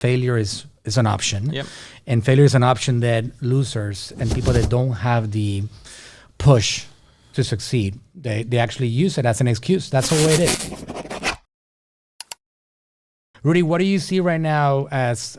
failure is an option. Yep. And failure is an option that losers and people that don't have the push to succeed, they actually use it as an excuse. That's the way it is. Rudy, what do you see right now as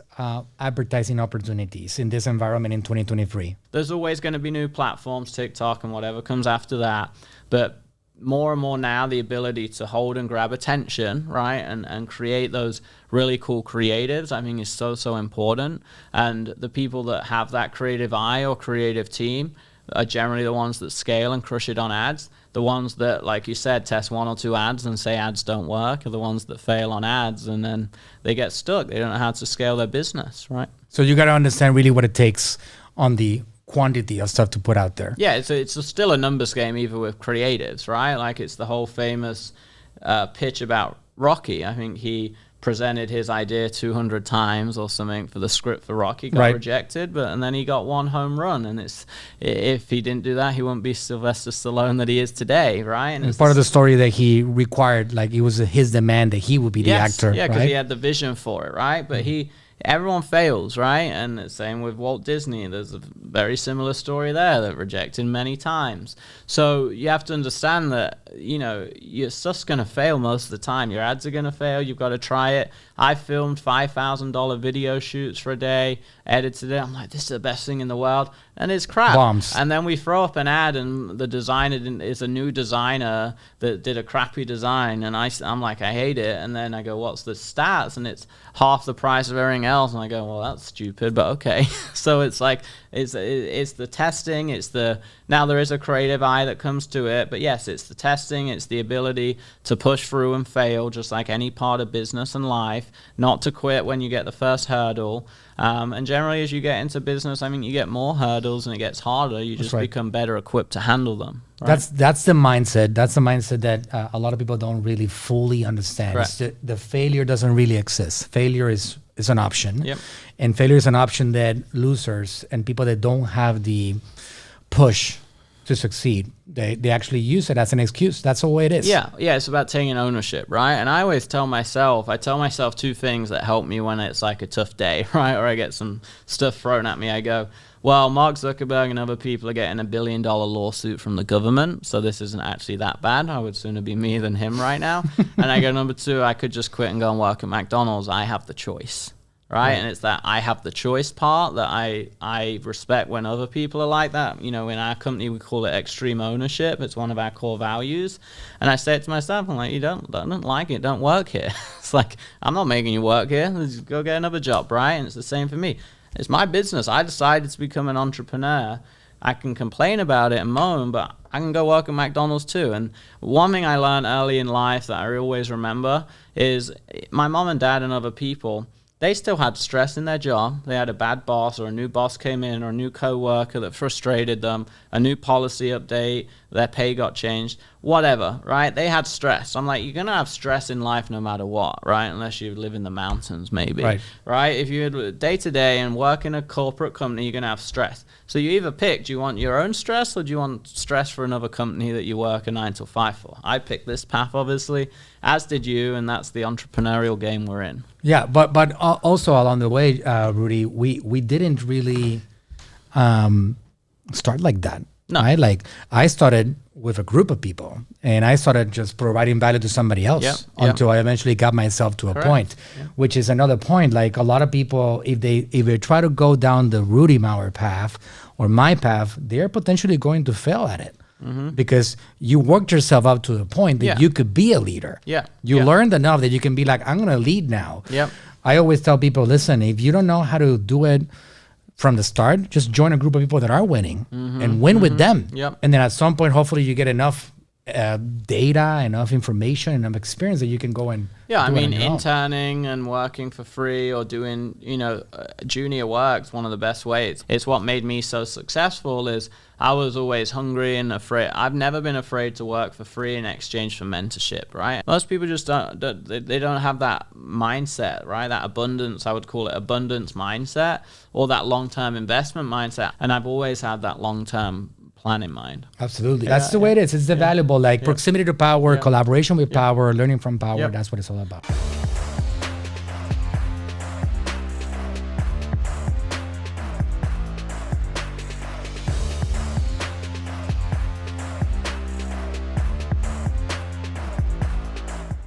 advertising opportunities in this environment in 2023? There's always going to be new platforms, TikTok and whatever comes after that. But more and more now, the ability to hold and grab attention, right, and create those really cool creatives, I think is so important. And the people that have that creative eye or creative team are generally the ones that scale and crush it on ads. The ones that, like you said, test one or two ads and say ads don't work are the ones that fail on ads, and then they get stuck. They don't know how to scale their business, right? So you got to understand really what it takes on the quantity of stuff to put out there. Yeah, it's still a numbers game, even with creatives, right? Like, it's the whole famous pitch about Rocky. I think he presented his idea 200 times or something for the script for Rocky, got rejected, and then he got one home run. And if he didn't do that, he wouldn't be Sylvester Stallone that he is today, right? And it's part of the story that he required, like it was his demand that he would be the actor. Yeah, because he had the vision for it, right? But everyone fails, right? And the same with Walt Disney. There's a very similar story there that rejected many times. So you have to understand that, your stuff's going to fail most of the time. Your ads are going to fail. You've got to try it. I filmed $5,000 video shoots for a day, edited it. I'm like, this is the best thing in the world. And it's crap. Bombs. And then we throw up an ad, and the designer is a new designer that did a crappy design. And I'm like, I hate it. And then I go, what's the stats? And it's half the price of everything else. And I go, well, that's stupid, but okay. So it's like, it's the testing. Now there is a creative eye that comes to it. But yes, it's the testing. It's the ability to push through and fail, just like any part of business and life, not to quit when you get the first hurdle. And generally, as you get into business, I mean, you get more hurdles and it gets harder. You just become better equipped to handle them. Right? That's the mindset. That's the mindset that a lot of people don't really fully understand. The failure doesn't really exist. Failure is an option. Yep. And failure is an option that losers and people that don't have the push to succeed, they actually use it as an excuse. That's the way it is. Yeah, it's about taking ownership, right? And I always tell myself two things that help me when it's like a tough day, right? Or I get some stuff thrown at me. I go, well, Mark Zuckerberg and other people are getting $1 billion lawsuit from the government, so this isn't actually that bad. I would sooner be me than him right now. And I go, number two, I could just quit and go and work at McDonald's. I have the choice. Right. And it's that I have the choice part that I respect when other people are like that. In our company, we call it extreme ownership. It's one of our core values. And I say it to myself, I'm like, you don't like it, don't work here. It's like, I'm not making you work here. Just go get another job, right? And it's the same for me. It's my business. I decided to become an entrepreneur. I can complain about it and moan, but I can go work at McDonald's too. And one thing I learned early in life that I always remember is my mom and dad and other people, they still had stress in their job. They had a bad boss, or a new boss came in, or a new coworker that frustrated them, a new policy update, their pay got changed, whatever, right? They had stress. I'm like, you're going to have stress in life no matter what, right? Unless you live in the mountains, maybe, right? If you had day to day and work in a corporate company, you're going to have stress. So you either pick, do you want your own stress, or do you want stress for another company that you work a 9 to 5 for? I picked this path, obviously, as did you, and that's the entrepreneurial game we're in. Yeah, but also along the way, Rudy, we didn't really start like that. No, like I started with a group of people, and I started just providing value to somebody else until I eventually got myself to a point, which is another point. Like a lot of people, if they try to go down the Rudy Mawer path or my path, they're potentially going to fail at it. Because you worked yourself up to the point that you could be a leader. You learned enough that you can be like, I'm going to lead now. I always tell people, listen, if you don't know how to do it from the start, just join a group of people that are winning and win with them. And then at some point, hopefully you get enough data, enough information, enough experience that you can go and interning and working for free or doing junior work's one of the best ways. It's what made me so successful. Is I was always hungry and afraid. I've never been afraid to work for free in exchange for mentorship, right? Most people just don't have that mindset, right? That abundance, I would call it abundance mindset, or that long-term investment mindset. And I've always had that long-term plan in mind. Absolutely. That's the way it is. It's the valuable, proximity to power, collaboration with power, learning from power. That's what it's all about.